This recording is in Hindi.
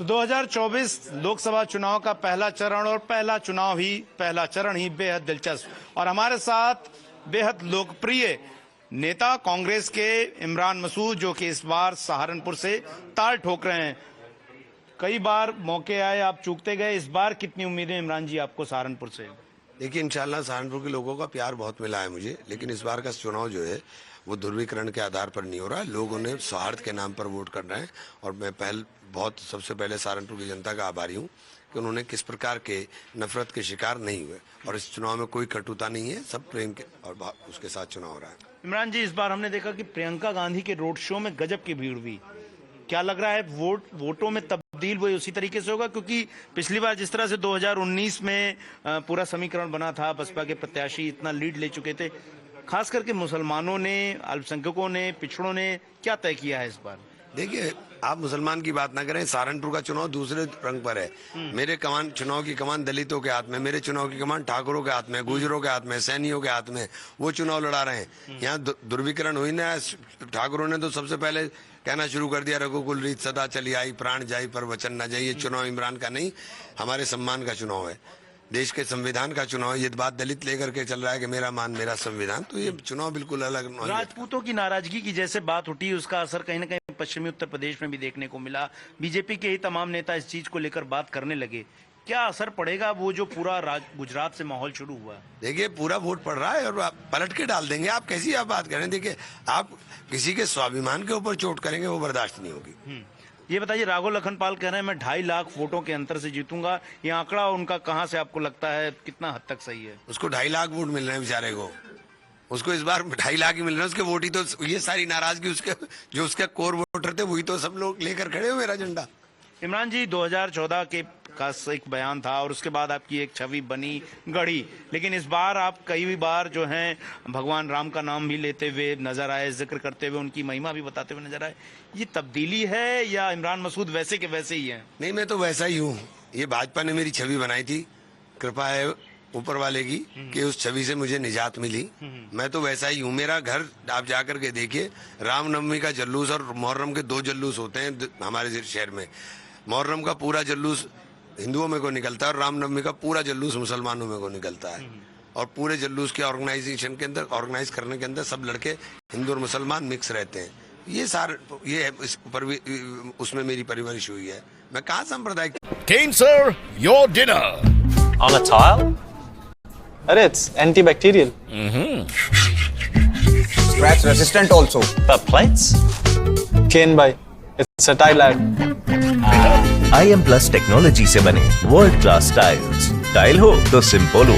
तो 2024 लोकसभा चुनाव का पहला चरण और पहला चरण ही बेहद दिलचस्प। और हमारे साथ बेहद लोकप्रिय नेता कांग्रेस के इमरान मसूद, जो कि इस बार सहारनपुर से ताल ठोक रहे हैं। कई बार मौके आए, आप चूकते गए। इस बार कितनी उम्मीदें इमरान जी आपको सहारनपुर से? देखिए, इंशाल्लाह सहारनपुर के लोगों का प्यार बहुत मिला है मुझे, लेकिन इस बार का चुनाव जो है वो ध्रुवीकरण के आधार पर नहीं हो रहा है। लोग उन्हें सौहार्द के नाम पर वोट कर रहे हैं और मैं सबसे पहले सहारनपुर की जनता का आभारी हूँ कि उन्होंने किस प्रकार के नफरत के शिकार नहीं हुए। और इस चुनाव में कोई कटुता नहीं है, सब प्रेम के और उसके साथ चुनाव हो रहा है। इमरान जी, इस बार हमने देखा कि प्रियंका गांधी के रोड शो में गजब की भीड़ हुई। क्या लग रहा है वोटों में तब्दील हुई उसी तरीके से होगा? क्योंकि पिछली बार जिस तरह से 2019 में पूरा समीकरण बना था, बसपा के प्रत्याशी इतना लीड ले चुके थे, खास करके मुसलमानों ने, अल्पसंख्यकों ने, पिछड़ों ने क्या तय किया है इस बार? देखिए, आप मुसलमान की बात ना करें, सहारनपुर का चुनाव दूसरे रंग पर है। मेरे चुनाव की कमान दलितों के हाथ में, मेरे चुनाव की कमान ठाकुरों के हाथ में, गुजरों के हाथ में, सैनियों के हाथ में, वो चुनाव लड़ा रहे हैं। यहाँ ध्रुवीकरण हुई ना। ठाकुरों ने तो सबसे पहले कहना शुरू कर दिया, रघुकुल रीत सदा चली आई, प्राण जाई पर वचन न जाई। ये चुनाव इमरान का नहीं, हमारे सम्मान का चुनाव है, देश के संविधान का चुनाव है। ये बात दलित लेकर के चल रहा है कि मेरा मान मेरा संविधान, तो ये चुनाव बिल्कुल अलग। राजपूतों की नाराजगी की जैसे बात उठी, उसका असर कहीं न कहीं पश्चिमी उत्तर प्रदेश में भी देखने को मिला। बीजेपी के ही तमाम नेता इस चीज को लेकर बात करने लगे। क्या असर पड़ेगा वो जो पूरा गुजरात से माहौल शुरू हुआ? देखिए, पूरा वोट पड़ रहा है और आप पलट के डाल देंगे। आप कैसी आप बात करें? देखिए, आप किसी के स्वाभिमान के ऊपर चोट करेंगे, वो बर्दाश्त नहीं होगी। ये बताइए, राघव लखनपाल कह रहे हैं मैं 2.5 लाख वोटों के अंतर से जीतूंगा। ये आंकड़ा उनका कहां से आपको लगता है, कितना हद तक सही है? उसको 2.5 लाख वोट मिल रहे हैं बेचारे को। उसको इस बार 2.5 लाख ही मिल रहे हैं। उसके वोट ही तो, ये सारी नाराजगी उसके कोर वोटर थे, वही तो सब लोग लेकर खड़े हो मेरा झंडा। इमरान जी, 2014 का एक बयान था और उसके बाद आपकी एक छवि बनी गढ़ी, लेकिन इस बार आप कई बार जो हैं भगवान राम का नाम भी लेते हुए नजर आए, जिक्र करते हुए उनकी महिमा भी बताते हुए नजर आए। ये तब्दीली है या इमरान मसूद वैसे के वैसे ही हैं? नहीं, मैं तो वैसा ही हूँ। ये भाजपा ने मेरी छवि बनाई थी, कृपा है ऊपर वाले की कि उस छवि से मुझे निजात मिली। मैं तो वैसा ही हूँ। मेरा घर आप जाकर के देखिए, रामनवमी का जुलूस और मुहर्रम के 2 जुलूस होते हैं हमारे शहर में। मुहर्रम का पूरा जुलूस हिंदुओं में को निकलता है और रामनवमी का पूरा जुलूस मुसलमानों में को निकलता है। और पूरे जुलूस के ऑर्गेनाइजेशन के अंदर, ऑर्गेनाइज करने के अंदर सब लड़के हिंदू और मुसलमान मिक्स रहते हैं। ये है इस पर भी, उसमें मेरी परवरिश हुई है। मैं कहाँ सांप्रदायिक। Kane sir, your dinner. On a tile? Arey, it's antibacterial. Scratch resistant also. The plates? Kane bhai, it's a tile ad. IM Plus technology से बने वर्ल्ड क्लास टाइल्स। टाइल हो तो सिंपल हो।